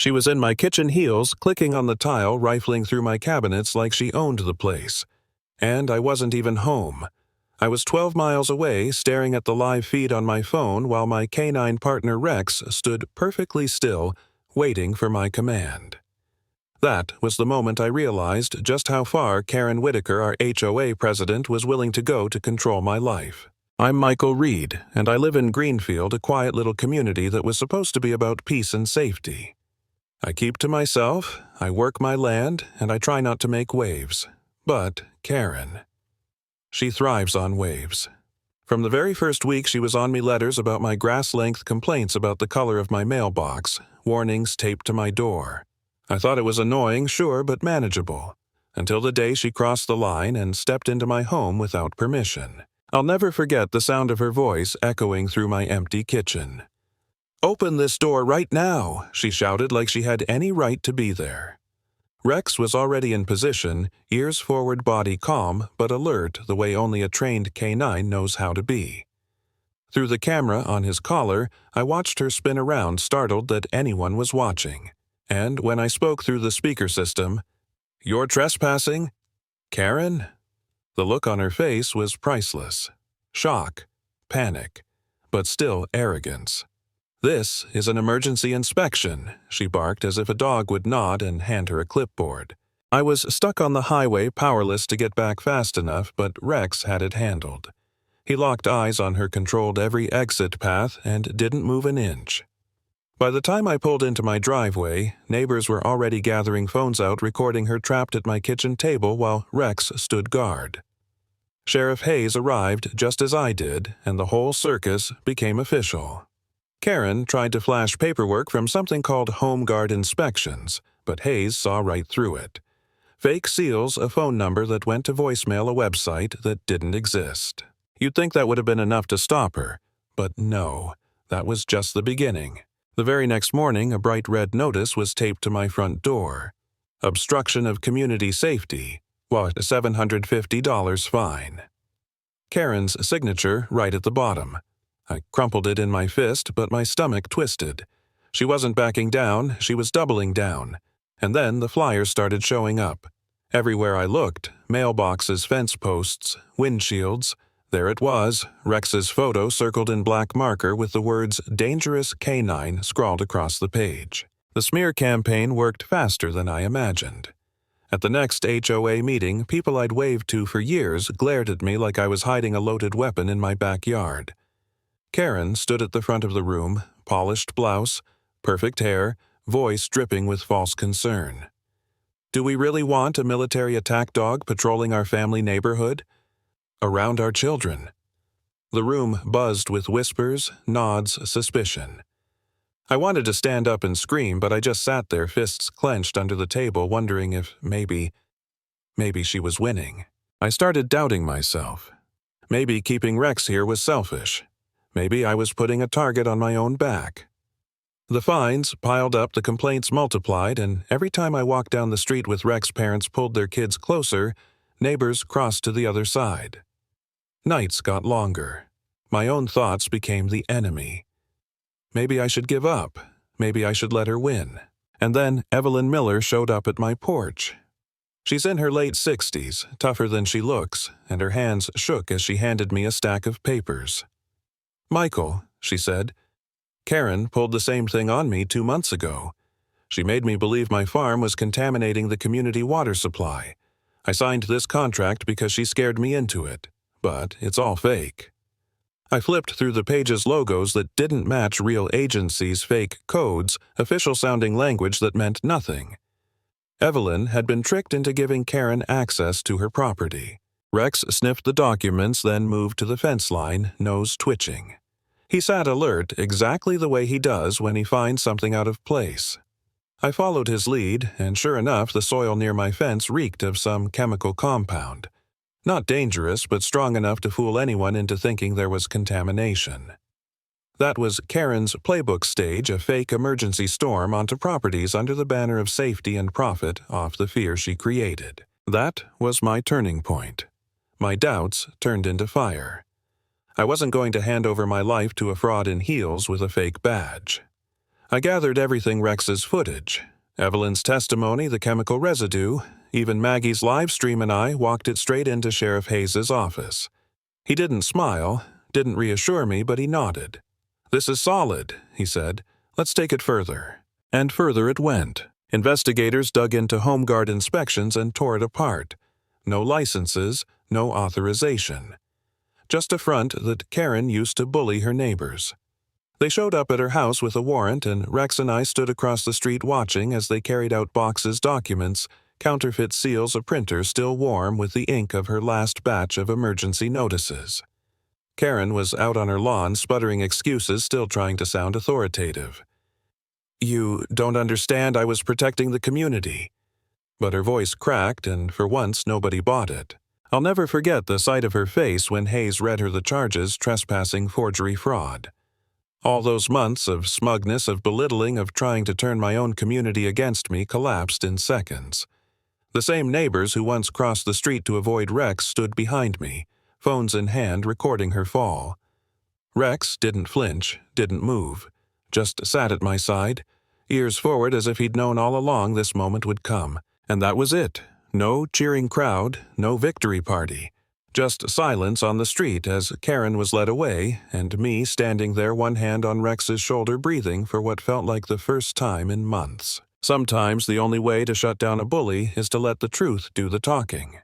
She was in my kitchen heels, clicking on the tile, rifling through my cabinets like she owned the place. And I wasn't even home. I was 12 miles away, staring at the live feed on my phone while my canine partner Rex stood perfectly still, waiting for my command. That was the moment I realized just how far Karen Whitaker, our HOA president, was willing to go to control my life. I'm Michael Reed, and I live in Greenfield, a quiet little community that was supposed to be about peace and safety. I keep to myself, I work my land, and I try not to make waves. But Karen, she thrives on waves. From the very first week, she was on me letters about my grass-length complaints about the color of my mailbox, warnings taped to my door. I thought it was annoying, sure, but manageable, until the day she crossed the line and stepped into my home without permission. I'll never forget the sound of her voice echoing through my empty kitchen. "Open this door right now," she shouted like she had any right to be there. Rex was already in position, ears forward, body calm, but alert the way only a trained canine knows how to be. Through the camera on his collar, I watched her spin around, startled that anyone was watching. And when I spoke through the speaker system, "You're trespassing, Karen?" The look on her face was priceless. Shock, panic, but still arrogance. "This is an emergency inspection," she barked as if a dog would nod and hand her a clipboard. I was stuck on the highway, powerless to get back fast enough, but Rex had it handled. He locked eyes on her, controlled every exit path, and didn't move an inch. By the time I pulled into my driveway, neighbors were already gathering phones out, recording her trapped at my kitchen table while Rex stood guard. Sheriff Hayes arrived just as I did, and the whole circus became official. Karen tried to flash paperwork from something called home guard inspections, but Hayes saw right through it. Fake seals, a phone number that went to voicemail, a website that didn't exist. You'd think that would have been enough to stop her, but no, that was just the beginning. The very next morning, a bright red notice was taped to my front door. Obstruction of community safety. What, a $750 fine. Karen's signature right at the bottom. I crumpled it in my fist, but my stomach twisted. She wasn't backing down, she was doubling down. And then the flyers started showing up. Everywhere I looked, mailboxes, fence posts, windshields. There it was, Rex's photo circled in black marker with the words "Dangerous Canine" scrawled across the page. The smear campaign worked faster than I imagined. At the next HOA meeting, people I'd waved to for years glared at me like I was hiding a loaded weapon in my backyard. Karen stood at the front of the room, polished blouse, perfect hair, voice dripping with false concern. "Do we really want a military attack dog patrolling our family neighborhood? Around our children?" The room buzzed with whispers, nods, suspicion. I wanted to stand up and scream, but I just sat there, fists clenched under the table, wondering if maybe she was winning. I started doubting myself. Maybe keeping Rex here was selfish. Maybe I was putting a target on my own back. The fines piled up, the complaints multiplied, and every time I walked down the street with Rex, parents pulled their kids closer, neighbors crossed to the other side. Nights got longer. My own thoughts became the enemy. Maybe I should give up. Maybe I should let her win. And then Evelyn Miller showed up at my porch. She's in her late 60s, tougher than she looks, and her hands shook as she handed me a stack of papers. "Michael," she said, "Karen pulled the same thing on me 2 months ago. She made me believe my farm was contaminating the community water supply. I signed this contract because she scared me into it. But it's all fake." I flipped through the page's logos that didn't match real agencies' fake codes, official-sounding language that meant nothing. Evelyn had been tricked into giving Karen access to her property. Rex sniffed the documents, then moved to the fence line, nose twitching. He sat alert, exactly the way he does when he finds something out of place. I followed his lead, and sure enough, the soil near my fence reeked of some chemical compound. Not dangerous, but strong enough to fool anyone into thinking there was contamination. That was Karen's playbook stage, a fake emergency storm onto properties under the banner of safety and profit off the fear she created. That was my turning point. My doubts turned into fire. I wasn't going to hand over my life to a fraud in heels with a fake badge. I gathered everything: Rex's footage, Evelyn's testimony, the chemical residue, even Maggie's live stream, and I walked it straight into Sheriff Hayes' office. He didn't smile, didn't reassure me, but he nodded. "This is solid," he said. "Let's take it further." And further it went. Investigators dug into home guard inspections and tore it apart. No licenses, no authorization. Just a front that Karen used to bully her neighbors. They showed up at her house with a warrant, and Rex and I stood across the street watching as they carried out boxes, documents, counterfeit seals, a printer still warm with the ink of her last batch of emergency notices. Karen was out on her lawn, sputtering excuses, still trying to sound authoritative. "You don't understand, I was protecting the community." But her voice cracked, and for once nobody bought it. I'll never forget the sight of her face when Hayes read her the charges: trespassing, forgery, fraud. All those months of smugness, of belittling, of trying to turn my own community against me collapsed in seconds. The same neighbors who once crossed the street to avoid Rex stood behind me, phones in hand, recording her fall. Rex didn't flinch, didn't move, just sat at my side, ears forward as if he'd known all along this moment would come. And that was it. No cheering crowd, no victory party. Just silence on the street as Karen was led away, and me standing there, one hand on Rex's shoulder, breathing for what felt like the first time in months. Sometimes the only way to shut down a bully is to let the truth do the talking.